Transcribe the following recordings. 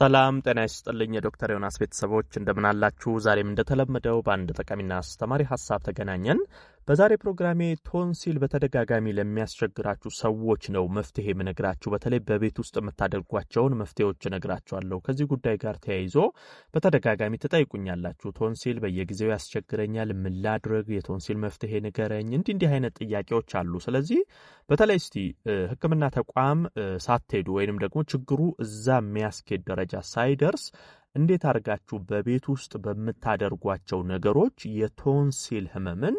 ሰላም ጤና ይስጥልኝ የዶክተር ዮናስ ቤተሰቦች እንደምን አላችሁ? ዛሬም እንደተለመደው በአንድ ጠቃሚና አስተማሪ ሐሳብ ተገናኘን። በዛሬ ፕሮግራሜ ቶንሲል በተደጋጋሚ ለሚያስቸግራችሁ ሰዎች ነው መፍትሄ የምነግራችሁ። በተለይ በቤት ውስጥ የምታደርጓቸውን መፍትሄዎች እነግራችኋለሁ። ከዚህ ጉዳይ ጋር ተያይዞ በተደጋጋሚ ትጠይቁኛላችሁ። ቶንሲል በየጊዜው ያስቸግረኛል፣ ምን ላድርግ? የቶንሲል መፍትሄ ንገረኝ። እንዲህ አይነት ጥያቄዎች አሉ። ስለዚህ በተለይ እስቲ ሕክምና ተቋም ሳትሄዱ ወይንም ደግሞ ችግሩ እዛ የሚያስኬድ ደረጃ ሳይደርስ እንዴት አድርጋችሁ በቤት ውስጥ በምታደርጓቸው ነገሮች የቶንሲል ህመምን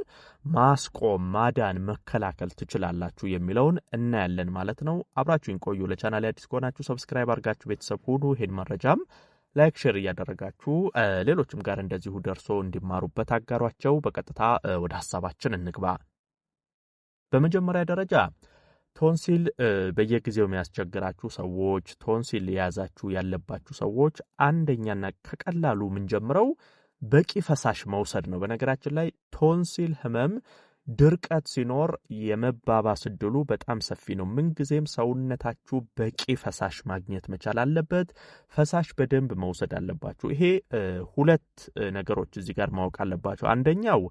ማስቆም፣ ማዳን፣ መከላከል ትችላላችሁ የሚለውን እናያለን ማለት ነው። አብራችሁን ቆዩ። ለቻናሌ አዲስ ከሆናችሁ ሰብስክራይብ አድርጋችሁ ቤተሰብ ሁኑ። ይሄን መረጃም ላይክ፣ ሼር እያደረጋችሁ ሌሎችም ጋር እንደዚሁ ደርሶ እንዲማሩበት አጋሯቸው። በቀጥታ ወደ ሐሳባችን እንግባ። በመጀመሪያ ደረጃ ቶንሲል በየጊዜው የሚያስቸግራችሁ ሰዎች፣ ቶንሲል የያዛችሁ ያለባችሁ ሰዎች አንደኛና ከቀላሉ የምንጀምረው በቂ ፈሳሽ መውሰድ ነው። በነገራችን ላይ ቶንሲል ህመም ድርቀት ሲኖር የመባባስ ዕድሉ በጣም ሰፊ ነው። ምንጊዜም ሰውነታችሁ በቂ ፈሳሽ ማግኘት መቻል አለበት። ፈሳሽ በደንብ መውሰድ አለባችሁ። ይሄ ሁለት ነገሮች እዚህ ጋር ማወቅ አለባችሁ። አንደኛው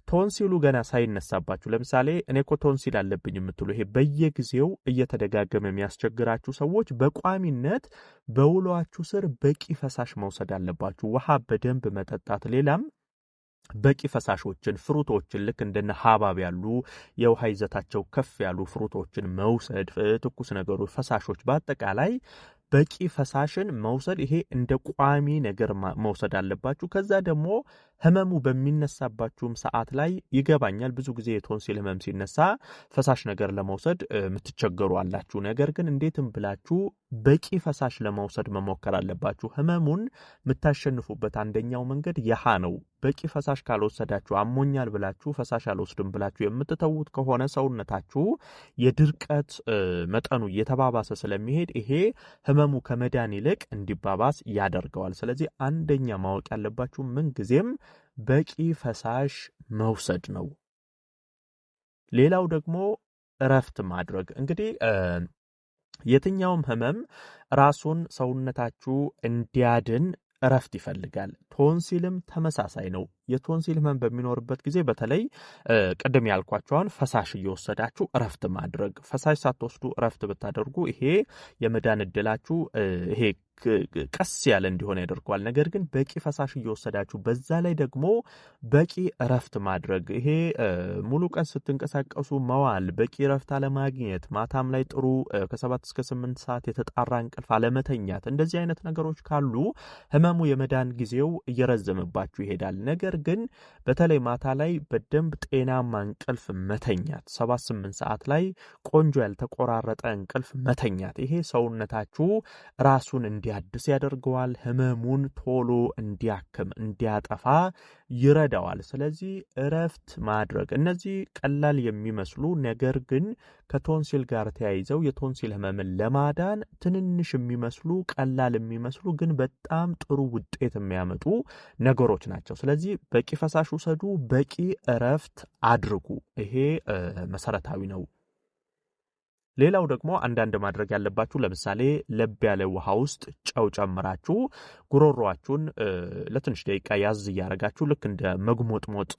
ቶንሲሉ ገና ሳይነሳባችሁ፣ ለምሳሌ እኔ እኮ ቶንሲል አለብኝ የምትሉ ይሄ በየጊዜው እየተደጋገመ የሚያስቸግራችሁ ሰዎች በቋሚነት በውሏችሁ ስር በቂ ፈሳሽ መውሰድ አለባችሁ። ውሃ በደንብ መጠጣት፣ ሌላም በቂ ፈሳሾችን፣ ፍሩቶችን ልክ እንደነ ሐባብ ያሉ የውሃ ይዘታቸው ከፍ ያሉ ፍሩቶችን መውሰድ፣ ትኩስ ነገሮች፣ ፈሳሾች በአጠቃላይ በቂ ፈሳሽን መውሰድ፣ ይሄ እንደ ቋሚ ነገር መውሰድ አለባችሁ። ከዛ ደግሞ ህመሙ በሚነሳባችሁም ሰዓት ላይ ይገባኛል፣ ብዙ ጊዜ የቶንሲል ህመም ሲነሳ ፈሳሽ ነገር ለመውሰድ የምትቸገሩ አላችሁ። ነገር ግን እንዴትም ብላችሁ በቂ ፈሳሽ ለመውሰድ መሞከር አለባችሁ። ህመሙን የምታሸንፉበት አንደኛው መንገድ ያሃ ነው። በቂ ፈሳሽ ካልወሰዳችሁ፣ አሞኛል ብላችሁ ፈሳሽ አልወስድም ብላችሁ የምትተዉት ከሆነ ሰውነታችሁ የድርቀት መጠኑ እየተባባሰ ስለሚሄድ ይሄ ህመሙ ከመዳን ይልቅ እንዲባባስ ያደርገዋል። ስለዚህ አንደኛ ማወቅ ያለባችሁ ምንጊዜም በቂ ፈሳሽ መውሰድ ነው። ሌላው ደግሞ እረፍት ማድረግ። እንግዲህ የትኛውም ህመም ራሱን ሰውነታችሁ እንዲያድን እረፍት ይፈልጋል። ቶንሲልም ተመሳሳይ ነው። የቶንሲል ህመም በሚኖርበት ጊዜ በተለይ ቀደም ያልኳችሁን ፈሳሽ እየወሰዳችሁ እረፍት ማድረግ። ፈሳሽ ሳትወስዱ እረፍት ብታደርጉ ይሄ የመዳን ዕድላችሁ ይሄ ቀስ ያለ እንዲሆን ያደርገዋል። ነገር ግን በቂ ፈሳሽ እየወሰዳችሁ በዛ ላይ ደግሞ በቂ እረፍት ማድረግ፣ ይሄ ሙሉ ቀን ስትንቀሳቀሱ መዋል፣ በቂ እረፍት አለማግኘት፣ ማታም ላይ ጥሩ ከ7 እስከ 8 ሰዓት የተጣራ እንቅልፍ አለመተኛት፣ እንደዚህ አይነት ነገሮች ካሉ ህመሙ የመዳን ጊዜው እየረዘመባችሁ ይሄዳል። ነገር ግን በተለይ ማታ ላይ በደንብ ጤናማ እንቅልፍ መተኛት፣ 7-8 ሰዓት ላይ ቆንጆ ያልተቆራረጠ እንቅልፍ መተኛት፣ ይሄ ሰውነታችሁ ራሱን እንዲያድስ ያደርገዋል። ህመሙን ቶሎ እንዲያክም እንዲያጠፋ ይረዳዋል። ስለዚህ እረፍት ማድረግ፣ እነዚህ ቀላል የሚመስሉ ነገር ግን ከቶንሲል ጋር ተያይዘው የቶንሲል ህመምን ለማዳን ትንንሽ የሚመስሉ ቀላል የሚመስሉ ግን በጣም ጥሩ ውጤት የሚያመጡ ነገሮች ናቸው። ስለዚህ በቂ ፈሳሽ ውሰዱ፣ በቂ እረፍት አድርጉ። ይሄ መሰረታዊ ነው። ሌላው ደግሞ አንዳንድ ማድረግ ያለባችሁ፣ ለምሳሌ ለብ ያለ ውሃ ውስጥ ጨው ጨምራችሁ ጉሮሮአችሁን ለትንሽ ደቂቃ ያዝ እያደረጋችሁ ልክ እንደ መግሞጥሞጥ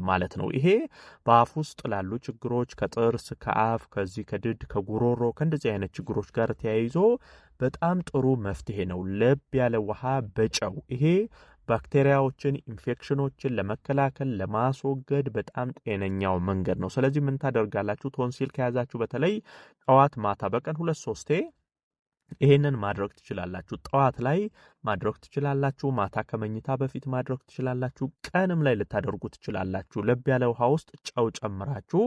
ማለት ነው። ይሄ በአፍ ውስጥ ላሉ ችግሮች ከጥርስ፣ ከአፍ፣ ከዚህ ከድድ፣ ከጉሮሮ ከእንደዚህ አይነት ችግሮች ጋር ተያይዞ በጣም ጥሩ መፍትሄ ነው። ለብ ያለ ውሃ በጨው ይሄ ባክቴሪያዎችን፣ ኢንፌክሽኖችን ለመከላከል ለማስወገድ በጣም ጤነኛው መንገድ ነው። ስለዚህ ምን ታደርጋላችሁ? ቶንሲል ከያዛችሁ በተለይ ጠዋት ማታ በቀን 2-3 ይሄንን ማድረግ ትችላላችሁ። ጠዋት ላይ ማድረግ ትችላላችሁ። ማታ ከመኝታ በፊት ማድረግ ትችላላችሁ። ቀንም ላይ ልታደርጉ ትችላላችሁ። ለብ ያለ ውሃ ውስጥ ጨው ጨምራችሁ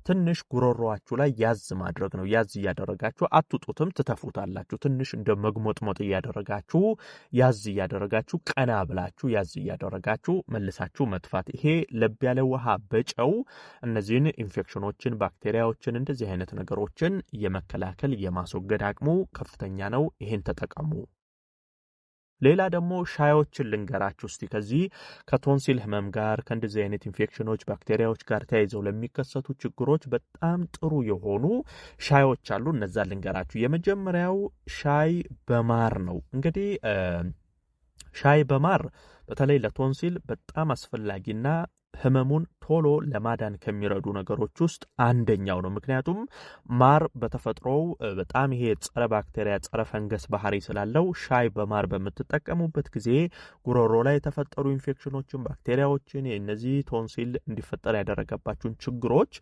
ትንሽ ጉሮሮአችሁ ላይ ያዝ ማድረግ ነው። ያዝ እያደረጋችሁ አትጡትም፣ ትተፉታላችሁ። ትንሽ እንደ መግሞጥሞጥ እያደረጋችሁ ያዝ እያደረጋችሁ ቀና ብላችሁ ያዝ እያደረጋችሁ መልሳችሁ መጥፋት። ይሄ ለብ ያለ ውሃ በጨው እነዚህን ኢንፌክሽኖችን፣ ባክቴሪያዎችን እንደዚህ አይነት ነገሮችን የመከላከል የማስወገድ አቅሙ ከፍተኛ ነው። ይሄን ተጠቀሙ። ሌላ ደግሞ ሻዮችን ልንገራችሁ እስቲ ከዚህ ከቶንሲል ህመም ጋር ከእንደዚህ አይነት ኢንፌክሽኖች ባክቴሪያዎች ጋር ተያይዘው ለሚከሰቱ ችግሮች በጣም ጥሩ የሆኑ ሻዮች አሉ። እነዛን ልንገራችሁ። የመጀመሪያው ሻይ በማር ነው። እንግዲህ ሻይ በማር በተለይ ለቶንሲል በጣም አስፈላጊና ህመሙን ቶሎ ለማዳን ከሚረዱ ነገሮች ውስጥ አንደኛው ነው። ምክንያቱም ማር በተፈጥሮው በጣም ይሄ ጸረ ባክቴሪያ ጸረ ፈንገስ ባህሪ ስላለው ሻይ በማር በምትጠቀሙበት ጊዜ ጉሮሮ ላይ የተፈጠሩ ኢንፌክሽኖችን ባክቴሪያዎችን የእነዚህ ቶንሲል እንዲፈጠር ያደረገባችሁን ችግሮች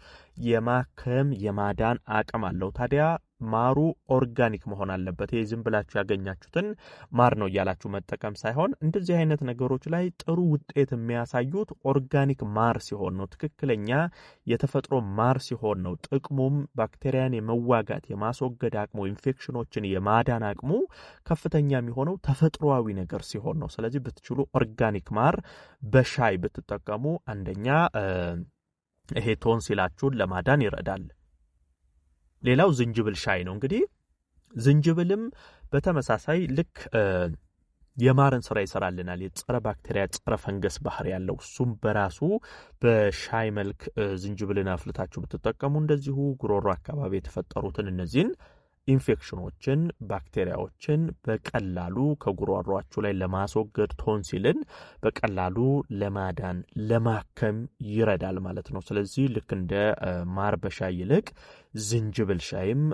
የማከም የማዳን አቅም አለው። ታዲያ ማሩ ኦርጋኒክ መሆን አለበት። ይሄ ዝም ብላችሁ ያገኛችሁትን ማር ነው እያላችሁ መጠቀም ሳይሆን እንደዚህ አይነት ነገሮች ላይ ጥሩ ውጤት የሚያሳዩት ኦርጋኒክ ማር ሲሆን ነው። ትክክለኛ የተፈጥሮ ማር ሲሆን ነው። ጥቅሙም ባክቴሪያን የመዋጋት የማስወገድ አቅሙ ኢንፌክሽኖችን የማዳን አቅሙ ከፍተኛ የሚሆነው ተፈጥሯዊ ነገር ሲሆን ነው። ስለዚህ ብትችሉ ኦርጋኒክ ማር በሻይ ብትጠቀሙ አንደኛ ይሄ ቶንሲላችሁን ለማዳን ይረዳል። ሌላው ዝንጅብል ሻይ ነው። እንግዲህ ዝንጅብልም በተመሳሳይ ልክ የማርን ስራ ይሰራልናል። የጸረ ባክቴሪያ ጸረ ፈንገስ ባህሪ ያለው እሱም በራሱ በሻይ መልክ ዝንጅብልን አፍልታችሁ ብትጠቀሙ እንደዚሁ ጉሮሮ አካባቢ የተፈጠሩትን እነዚህን ኢንፌክሽኖችን ባክቴሪያዎችን በቀላሉ ከጉሮሮአችሁ ላይ ለማስወገድ ቶንሲልን በቀላሉ ለማዳን ለማከም ይረዳል ማለት ነው። ስለዚህ ልክ እንደ ማር በሻይ ይልቅ ዝንጅብል ሻይም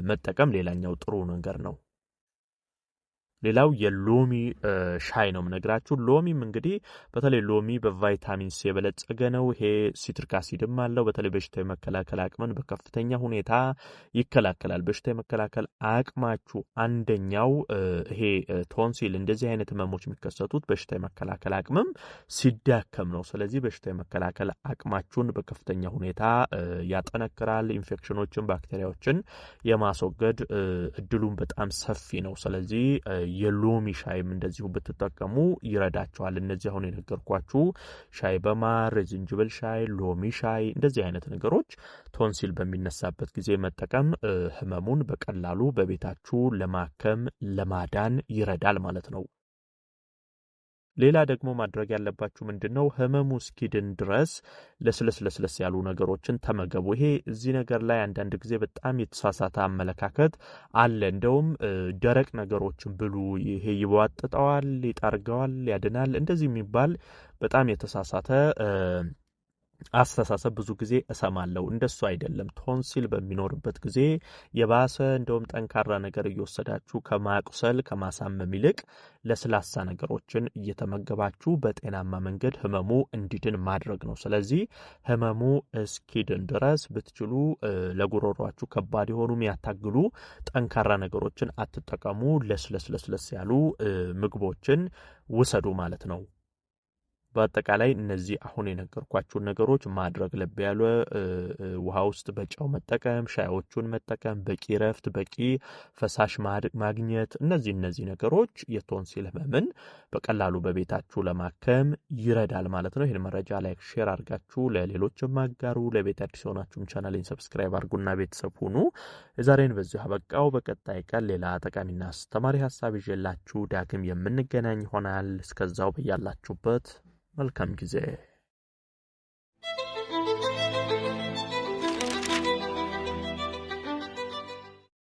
መጠቀም ሌላኛው ጥሩ ነገር ነው። ሌላው የሎሚ ሻይ ነው የምነግራችሁ። ሎሚም እንግዲህ በተለይ ሎሚ በቫይታሚን ሲ የበለጸገ ነው። ይሄ ሲትሪክ አሲድም አለው። በተለይ በሽታ የመከላከል አቅምን በከፍተኛ ሁኔታ ይከላከላል። በሽታ የመከላከል አቅማችሁ አንደኛው ይሄ ቶንሲል እንደዚህ አይነት ህመሞች የሚከሰቱት በሽታ የመከላከል አቅምም ሲዳከም ነው። ስለዚህ በሽታ የመከላከል አቅማችሁን በከፍተኛ ሁኔታ ያጠነክራል። ኢንፌክሽኖችን ባክቴሪያዎችን የማስወገድ እድሉን በጣም ሰፊ ነው። ስለዚህ የሎሚ ሻይም እንደዚሁ ብትጠቀሙ ይረዳቸዋል። እነዚህ አሁን የነገርኳችሁ ሻይ በማር፣ ዝንጅብል ሻይ፣ ሎሚ ሻይ እንደዚህ አይነት ነገሮች ቶንሲል በሚነሳበት ጊዜ መጠቀም ህመሙን በቀላሉ በቤታችሁ ለማከም ለማዳን ይረዳል ማለት ነው። ሌላ ደግሞ ማድረግ ያለባችሁ ምንድነው? ህመሙ እስኪድን ድረስ ለስለስ ያሉ ነገሮችን ተመገቡ። ይሄ እዚህ ነገር ላይ አንዳንድ ጊዜ በጣም የተሳሳተ አመለካከት አለ። እንደውም ደረቅ ነገሮችን ብሉ፣ ይሄ ይዋጥጠዋል፣ ይጣርገዋል፣ ያድናል እንደዚህ የሚባል በጣም የተሳሳተ አስተሳሰብ ብዙ ጊዜ እሰማለሁ። እንደሱ አይደለም። ቶንሲል በሚኖርበት ጊዜ የባሰ እንደውም ጠንካራ ነገር እየወሰዳችሁ ከማቁሰል ከማሳመም ይልቅ ለስላሳ ነገሮችን እየተመገባችሁ በጤናማ መንገድ ህመሙ እንዲድን ማድረግ ነው። ስለዚህ ህመሙ እስኪድን ድረስ ብትችሉ ለጉሮሯችሁ ከባድ የሆኑ የሚያታግሉ ጠንካራ ነገሮችን አትጠቀሙ። ለስለስ ያሉ ምግቦችን ውሰዱ ማለት ነው። በአጠቃላይ እነዚህ አሁን የነገርኳችሁን ነገሮች ማድረግ ለብ ያለ ውሃ ውስጥ በጨው መጠቀም፣ ሻዮቹን መጠቀም፣ በቂ ረፍት፣ በቂ ፈሳሽ ማግኘት እነዚህ ነገሮች የቶንሲል ህመምን በቀላሉ በቤታችሁ ለማከም ይረዳል ማለት ነው። ይህን መረጃ ላይክ ሼር አድርጋችሁ ለሌሎችም አጋሩ። ለቤት አዲስ ሆናችሁም ቻናሌን ሰብስክራይብ አድርጉና ቤተሰብ ሁኑ። የዛሬን በዚሁ አበቃው። በቀጣይ ቀን ሌላ ጠቃሚና አስተማሪ ሀሳብ ይዤላችሁ ዳግም የምንገናኝ ይሆናል። እስከዛው በያላችሁበት መልካም ጊዜ